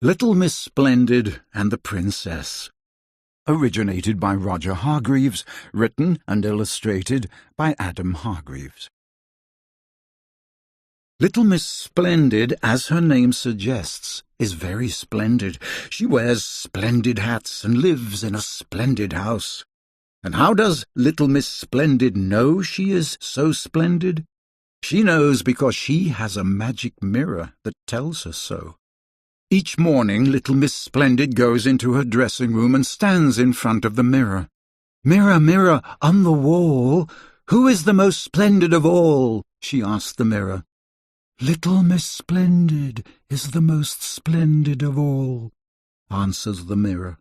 Little Miss Splendid and the Princess. Originated by Roger Hargreaves, written and illustrated by Adam Hargreaves. Little Miss Splendid, as her name suggests, is very splendid. She wears splendid hats and lives in a splendid house. And how does Little Miss Splendid know she is so splendid? She knows because she has a magic mirror that tells her so. Each morning, Little Miss Splendid goes into her dressing room and stands in front of the mirror. "Mirror, mirror, on the wall, who is the most splendid of all?" she asks the mirror. "Little Miss Splendid is the most splendid of all," answers the mirror.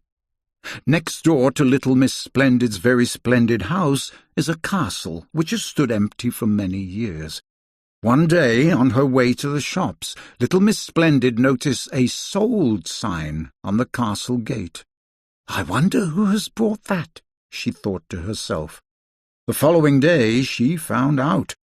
Next door to Little Miss Splendid's very splendid house is a castle which has stood empty for many years. One day, on her way to the shops, Little Miss Splendid noticed a sold sign on the castle gate. "I wonder who has brought that," she thought to herself. The following day she found out.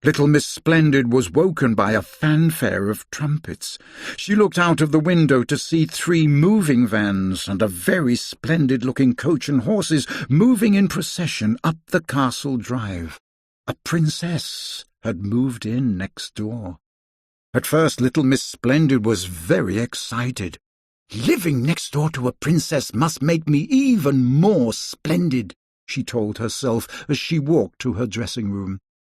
Little Miss Splendid was woken by a fanfare of trumpets. She looked out of the window to see 3 moving vans and a very splendid-looking coach and horses moving in procession up the castle drive. A princess had moved in next door. At first Little Miss Splendid was very excited. "Living next door to a princess must make me even more splendid," she told herself as she walked to her dressing room.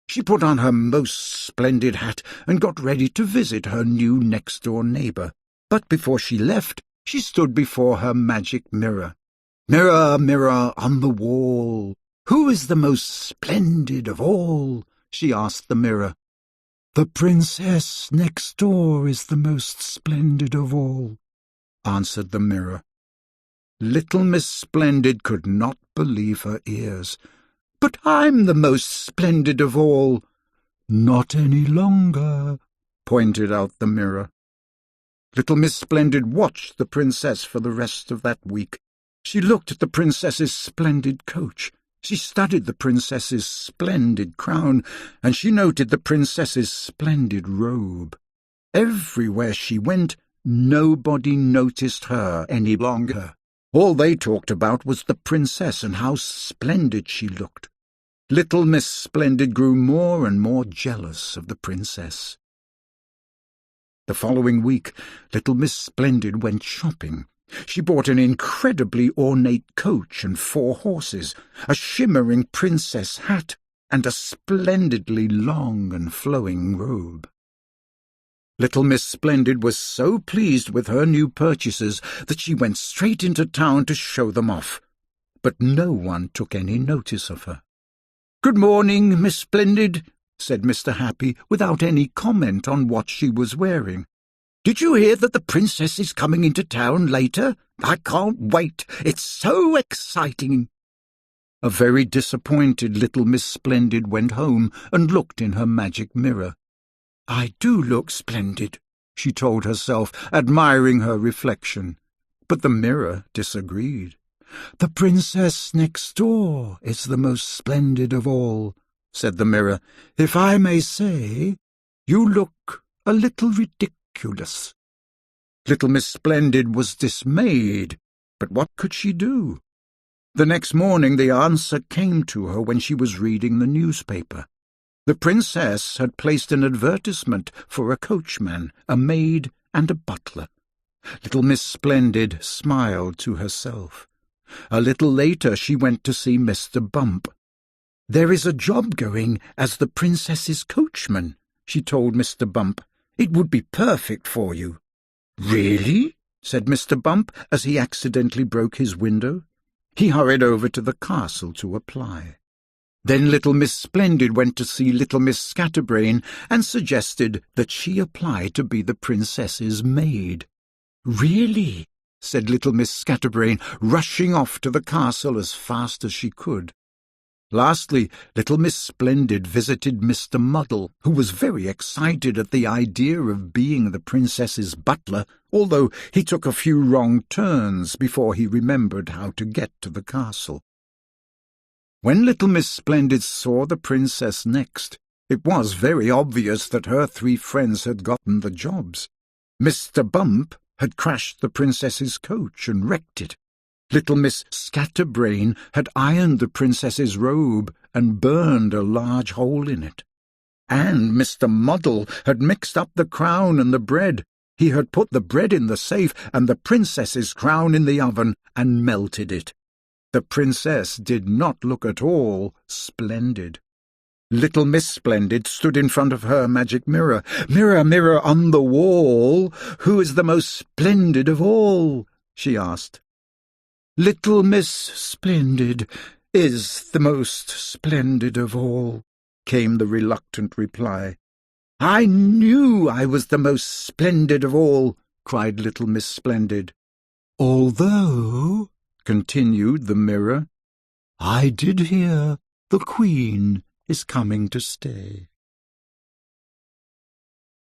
She put on her most splendid hat and got ready to visit her new next-door neighbour. But before she left, she stood before her magic mirror. "Mirror, mirror on the wall, who is the most splendid of all?" she asked the mirror. "The princess next door is the most splendid of all," answered the mirror. Little Miss Splendid could not believe her ears. "But I'm the most splendid of all." "Not any longer," pointed out the mirror. Little Miss Splendid watched the princess for the rest of that week. She looked at the princess's splendid coach. She studied the princess's splendid crown, and she noted the princess's splendid robe. Everywhere she went, nobody noticed her any longer. All they talked about was the princess and how splendid she looked. Little Miss Splendid grew more and more jealous of the princess. The following week, Little Miss Splendid went shopping. She bought an incredibly ornate coach and 4 horses, a shimmering princess hat, and a splendidly long and flowing robe. Little Miss Splendid was so pleased with her new purchases that she went straight into town to show them off. But no one took any notice of her. "Good morning, Miss Splendid," said Mr. Happy, without any comment on what she was wearing. "Did you hear that the princess is coming into town later? I can't wait. It's so exciting." A very disappointed Little Miss Splendid went home and looked in her magic mirror. "I do look splendid," she told herself, admiring her reflection. But the mirror disagreed. "The princess next door is the most splendid of all," said the mirror. "If I may say, you look a little ridiculous." Little Miss Splendid was dismayed, but what could she do? The next morning the answer came to her when she was reading the newspaper. The princess had placed an advertisement for a coachman, a maid, and a butler. Little Miss Splendid smiled to herself. A little later she went to see Mr. Bump. "There is a job going as the princess's coachman," she told Mr. Bump. "It would be perfect for you." "Really?" said Mr. Bump as he accidentally broke his window. He hurried over to the castle to apply. Then Little Miss Splendid went to see Little Miss Scatterbrain and suggested that she apply to be the princess's maid. "Really?" said Little Miss Scatterbrain, rushing off to the castle as fast as she could. Lastly, Little Miss Splendid visited Mr. Muddle, who was very excited at the idea of being the princess's butler, although he took a few wrong turns before he remembered how to get to the castle. When Little Miss Splendid saw the princess next, it was very obvious that her 3 friends had gotten the jobs. Mr. Bump, had crashed the princess's coach and wrecked it. Little Miss Scatterbrain had ironed the princess's robe and burned a large hole in it. And Mr. Muddle had mixed up the crown and the bread. He had put the bread in the safe and the princess's crown in the oven and melted it. The princess did not look at all splendid. Little Miss Splendid stood in front of her magic mirror. "Mirror, mirror on the wall, who is the most splendid of all?" she asked. "Little Miss Splendid is the most splendid of all," came the reluctant reply. "I knew I was the most splendid of all," cried Little Miss Splendid. "Although," continued the mirror, "I did hear the Queen is coming to stay."